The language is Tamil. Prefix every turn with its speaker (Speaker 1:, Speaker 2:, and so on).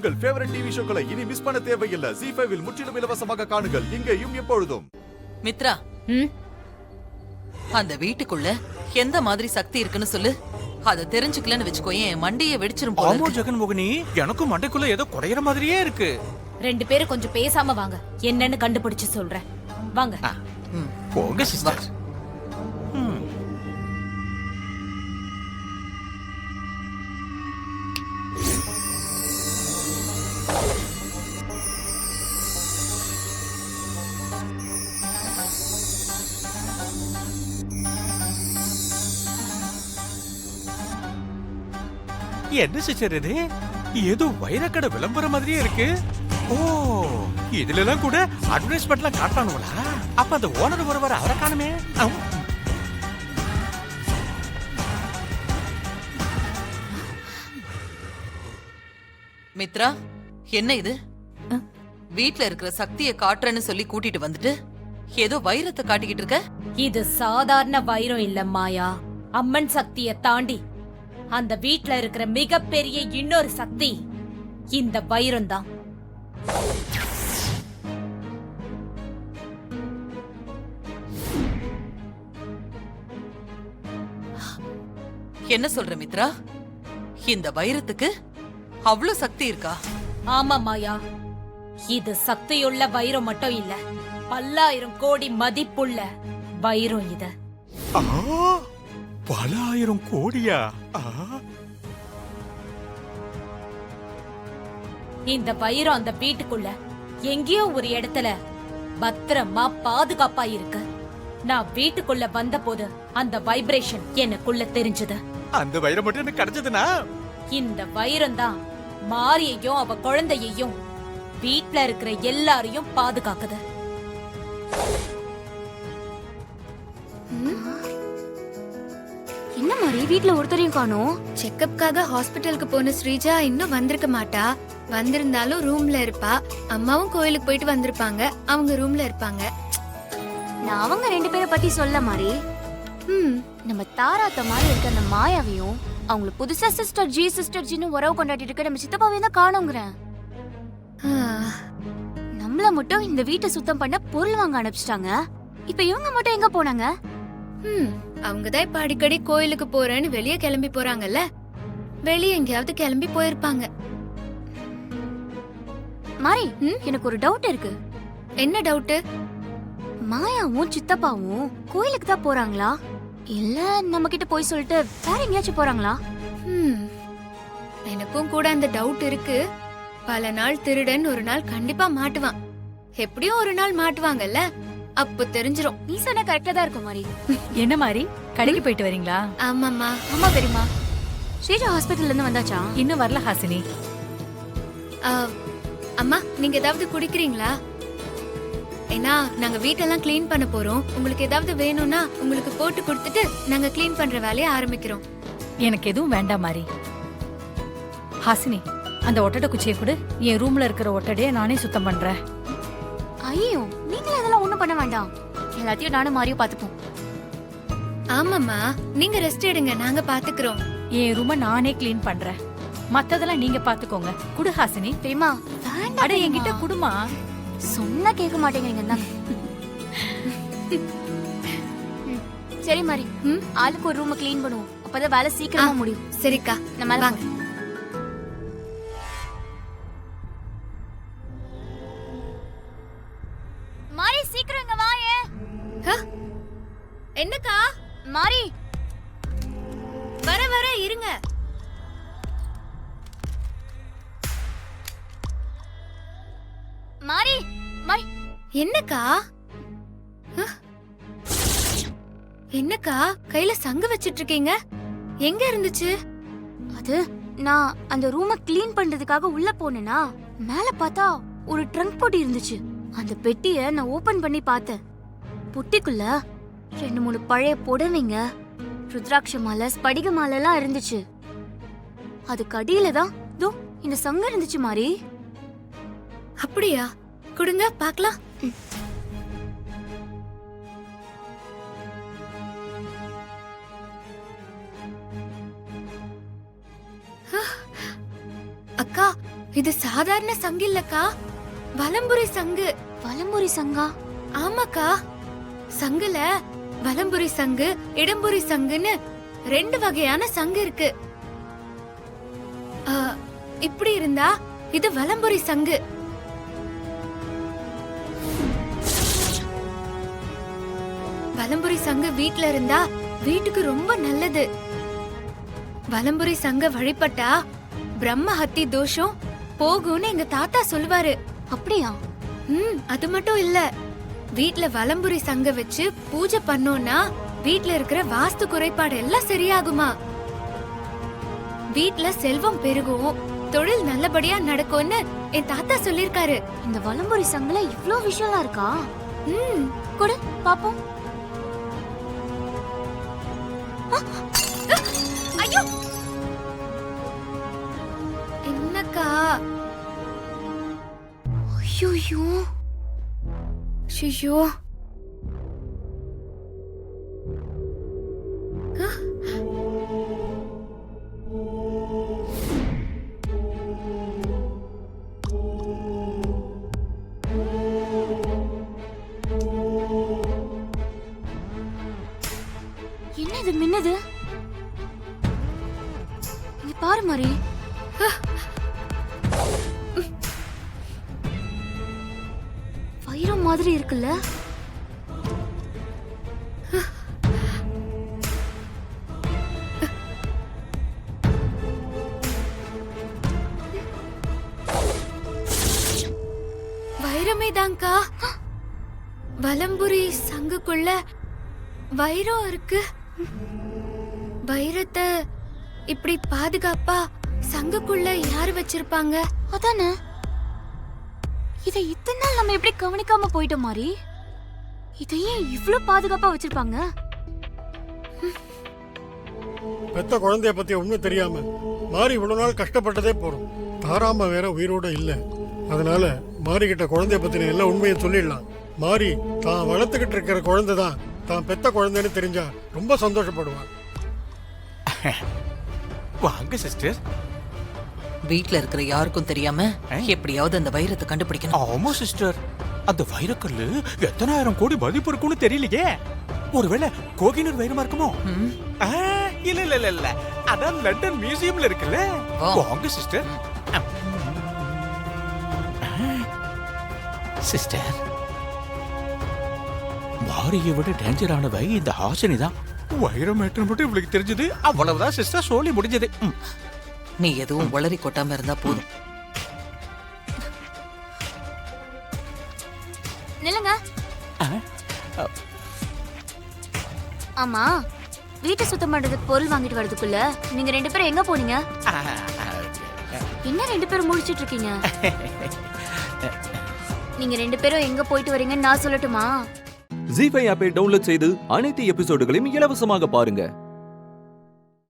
Speaker 1: உங்கள் ஃபேவரட் டிவி ஷோக்களை இனி மிஸ் பண்ண தேவையில்லை. ZEE5 இல் முற்றிலும் இலவசமாக காணுங்கள், இங்கேயும் எப்பொழுதும்.
Speaker 2: மித்ரா, அந்த வீட்டுக்குள்ள எந்த மாதிரி சக்தி இருக்குன்னு சொல்லு. அத தெரிஞ்சுக்கலன்னு வெச்சுக்கோயேன், மண்டையை வெடிச்சிரும் போல.
Speaker 3: ஆமா ஜெகன்மோகினி, எனக்கும் மண்டைக்குள்ள ஏதோ குறையற மாதிரியே இருக்கு.
Speaker 4: ரெண்டு பேரும் கொஞ்சம் பேசாம வாங்க, என்னன்னு கண்டுபிடிச்சு சொல்றேன். வாங்க.
Speaker 3: போங்க சிஸ்டர். என்ன சிஸ்டர் இது? ஏதோ வைரக்கடை விளம்பரம் மாதிரியே இருக்கு. ஓ, இதுல எல்லாம் கூட அட்வர்டைஸ்மெண்ட்லாம் காட்டானுங்களா? அப்ப அந்த ஓனர் ஒருவர் அவரை காணுமே.
Speaker 2: மித்ரா, என்ன இது? வீட்ல இருக்கிற சக்தியை காட்டுறேன்னு சொல்லி கூட்டிட்டு வந்துட்டு ஏதோ வைரத்தை காட்டிக்கிட்டு இருக்க.
Speaker 4: இது சாதாரண வைரம் இல்ல மாயா, அம்மன் சக்தியை தாண்டி அந்த வீட்ல இருக்கிற மிகப்பெரிய இன்னொரு சக்தி இந்த வைரம் தான்.
Speaker 2: என்ன சொல்ற மித்ரா? இந்த வைரத்துக்கு அவ்வளவு சக்தி இருக்கா?
Speaker 4: ஆமா மாயா, இது சக்தியுள்ள வைரம் மட்டும் இல்ல, பல்லாயிரம் கோடி மதிப்புள்ள வைரம் இது.
Speaker 3: பல ஆயிரம் கோடியா?
Speaker 4: இந்த வைரம் அந்த வீட்டுக்குள்ள எங்கேயோ ஒரு இடத்துல பத்திரமா பாதுகாப்பா இருக்கு. நான் வீட்டுக்குள்ள வந்த போது அந்த வைப்ரேஷன் எனக்குள்ள தெரிஞ்சது.
Speaker 3: அந்த வைரம் மட்டும் எனக்கு கிடைச்சதுனா?
Speaker 4: இந்த வைரம் தான் மாரியையும் அவ குழந்தையையும் வீட்ல இருக்கிற எல்லாரையும் பாதுகாக்குது.
Speaker 5: என்ன மாதிரி வீட்ல ஒருத்தரையும் காணோம்? செக்கப்காக ஹாஸ்பிட்டலுக்கு போன ஸ்ரீஜா இன்னும் வந்திருக்க மாட்டா. வந்திருந்தாலும் ரூம்ல இருப்பா. அம்மாவும் கோயிலுக்கு போயிட்டு வந்திருப்பாங்க, அவங்க ரூம்ல இருப்பாங்க. நான் அவங்க ரெண்டு பேரை பத்தி சொல்ல மாதிரி நம்ம தாராத்த மாதிரி இருக்க அந்த மாயாவையும் அவங்கள புதுசா சிஸ்டர் ஜின்னு உறவு கொண்டாடிட்டு இருக்க நம்ம சித்தப்பாவையும் தான் காணுங்கிறேன். நம்மள மட்டும் இந்த வீட்டை சுத்தம் பண்ண பொருள் வாங்க அனுப்பிச்சிட்டாங்க. இப்ப இவங்க மட்டும் எங்க போனாங்க? அவங்கதான் இப்ப அடிக்கடி கோயிலுக்கு போறேன்னு வெளியே கிளம்பி போறாங்கல்ல, வெளியே எங்கேயாவது கிளம்பி போயிருப்பாங்க. மாரி, எனக்கு ஒரு டவுட் இருக்கு. என்ன டவுட்? மாயாவும் சித்தப்பாவும் கோயிலுக்கு தான் போறாங்களா, இல்ல நம்ம கிட்ட போய் சொல்லிட்டு வேற எங்கேயாச்சும் போறாங்களா? எனக்கும் கூட அந்த டவுட் இருக்கு. பல நாள் திருடன் ஒரு நாள் கண்டிப்பா மாட்டுவான். எப்படியும் ஒரு நாள் மாட்டுவாங்கல்ல, அப்ப தெரிஞ்சிரும். நீ சொன்ன கரெக்டா தான் இருக்கும் மாதிரி.
Speaker 4: என்ன மாதிரி கடைக்கு போயிட்டு வரீங்களா?
Speaker 5: ஆமாம்மா. ஆமா பெரியமா. ஸ்ரீஜா ஹாஸ்பிட்டல்ல இருந்து வந்தாச்சா?
Speaker 4: இன்னும் வரல ஹாசினி.
Speaker 5: அம்மா, நீங்க ஏதாவது குடிக்கிறீங்களா? ஏன்னா நாங்க வீட்டெல்லாம் கிளீன் பண்ண போறோம். உங்களுக்கு ஏதாவது வேணும்னா உங்களுக்கு போட்டு கொடுத்துட்டு நாங்க கிளீன் பண்ற வேலையை ஆரம்பிக்கிறோம்.
Speaker 4: எனக்கு எதுவும் வேண்டாம் மாதிரி. ஹாசினி, அந்த ஒட்டடை குச்சியை கொடு. என் ரூம்ல இருக்கிற ஒட்டடையை நானே சுத்தம் பண்றேன்.
Speaker 5: ஐயோ, நீங்களே அதெல்லாம் ஒண்ணும் பண்ண வேண்டாம். எல்லாத்தையும் நானும் மாரியும் பாத்துப்போம். ஆமாம்மா, நீங்க ரெஸ்ட் எடுங்க, நாங்க பாத்துக்கிறோம்.
Speaker 4: என் ரூமை நானே கிளீன் பண்றேன். மத்ததெல்லாம் நீங்க பாத்துக்கோங்க. குடு ஹாசினி.
Speaker 5: தெரியுமா? வேண்டாம்.
Speaker 4: அட என்கிட்ட குடுமா.
Speaker 5: சொன்னா கேட்க மாட்டேங்கிறீங்க தான். சரி மாதிரி, ஆளுக்கு ஒரு ரூம் கிளீன் பண்ணுவோம். அப்பதான் வேலை சீக்கிரமா முடியும். சரிக்கா, நம்ம வாங்க. மாரி, சீக்கிரம் இங்க வாயே. என்னக்கா? மாரி, வர இருங்க. மாரி, மாரி. என்னக்கா? என்னக்கா கையில சங்கு வச்சிட்டு இருக்கீங்க? எங்க இருந்துச்சு அது? நான் அந்த ரூமை கிளீன் பண்றதுக்காக உள்ள போனேனா, மேல பார்த்தா ஒரு ட்ரங்க் பொட்டி இருந்துச்சு. அந்த பெட்டிய நான் ஓபன் பண்ணி பார்த்தேன். பொட்டிக்குள்ள 2-3 பழைய புடவைங்க, ருத்ராட்ச மாலை, ஸ்படிக மாலை எல்லாம் இருந்துச்சு. அதுக்கு அடியில தான் இந்த சங்கு இருந்துச்சு மாதிரி. அப்படியா? கொடுங்க பாக்கலாம். அக்கா, இது சாதாரண சங்கு இல்லக்கா, வலம்புரி சங்கு.
Speaker 6: வலம்புரி சங்கா?
Speaker 5: ஆமாக்கா, சங்குல வலம்புரி சங்கு, இடம்புரி சங்குன்னு 2 வகையான சங்கு இருக்கு. இப்படி இருந்தா இது வலம்புரி சங்கு. வலம்புரி சங்கு வீட்ல இருந்தா வீட்டுக்கு ரொம்ப நல்லது. வலம்புரி சங்க வழிபட்டா பிரம்ம ஹத்தி தோஷம் போகும்னு எங்க தாத்தா சொல்லுவாரு.
Speaker 6: அப்படியா?
Speaker 5: அது மட்டும் இல்ல, வீட்ல வலம்புரி சங்க வச்சு பூஜை பண்ணோம்னா வீட்ல இருக்கிற வாஸ்து குறைபாடு எல்லாம் சரியாகுமா. வீட்ல செல்வம் பெருகும், தொழில் நல்லபடியா நடக்கும்னு என் தாத்தா சொல்லிருக்காரு.
Speaker 6: இந்த வலம்புரி சங்குல இவ்ளோ விஷயம்லாம் இருக்கா? கொடு பாப்போம்.
Speaker 5: ஐயோ, என்னக்கா?
Speaker 6: ஐயோ
Speaker 5: ஐயோ,
Speaker 6: என்ன இது மின்னது? இங்க பாரு மாரி. வைரம் மாதிரி இருக்குல்ல?
Speaker 5: வைரமே தான்க்கா. வலம்புரி சங்குக்குள்ள வைரம் இருக்கு. வைரத்தை இப்படி பாதுகாப்பா சங்குக்குள்ள யாரு வச்சிருப்பாங்க?
Speaker 6: அதானே, இதை இத்தனை நாள் நம்ம எப்படி கவனிக்காம போயிட்டோம் மாரி? இதையே இவ்ளோ பாதுகாப்பா வச்சிருப்பாங்க?
Speaker 7: பெத்த குழந்தைய பத்தி ஒண்ணும் தெரியாம மாறி இவ்வளவு நாள் கஷ்டப்பட்டதே போறோம். தாராம வேற உயிரோட இல்ல. அதனால மாறி கிட்ட குழந்தைய பத்தின எல்லா உண்மையும் சொல்லிடலாம். மாறி தான் வளர்த்துக்கிட்டு இருக்கிற குழந்தை தான் தான் பெத்த குழந்தைன்னு தெரிஞ்சா ரொம்ப சந்தோஷப்படுவான்.
Speaker 3: வாங்க சிஸ்டர்.
Speaker 2: வீட்ல இருக்கிற யாருக்கும் தெரியாம எப்படியாவது அந்த வைரத்தை கண்டுபிடிக்கணும்.
Speaker 3: ஆமா சிஸ்டர், அந்த வைரக்கல்லு எத்தனை ஆயிரம் கோடி மதிப்பு இருக்கும்னு தெரியலையே. ஒருவேளை கோகினூர் வைரமா இருக்குமோ? இல்ல இல்ல இல்ல இல்ல, அதான் லண்டன் மியூசியம்ல இருக்குல்ல. வாங்க சிஸ்டர். சிஸ்டர், மாரியை விட டேஞ்சரானவை இந்த ஹாசினி தான். வைரம் ஏற்றம் மட்டும் இவளுக்கு தெரிஞ்சது, அவ்வளவுதான் சிஸ்டர், சொல்லி முடிஞ்சது.
Speaker 2: நீ எதுவும் உளறி கொட்டாம இருந்தா போதும்.
Speaker 6: நில்லுங்க. ஆமா, வீட்டை சுத்தம் பண்றதுக்கு பொருள் வாங்கிட்டு வரதுக்குள்ள நீங்க 2 பேரும் எங்க போனீங்க? என்ன 2 பேரும் முடிச்சிட்டு இருக்கீங்க? நீங்க 2 பேரும் எங்க போயிட்டு வரீங்கன்னு நான் சொல்லட்டுமா?
Speaker 8: ஜீ5 ஆப்பை டவுன்லோட் செய்து அனைத்து எபிசோடுகளையும் இலவசமாக பாருங்க.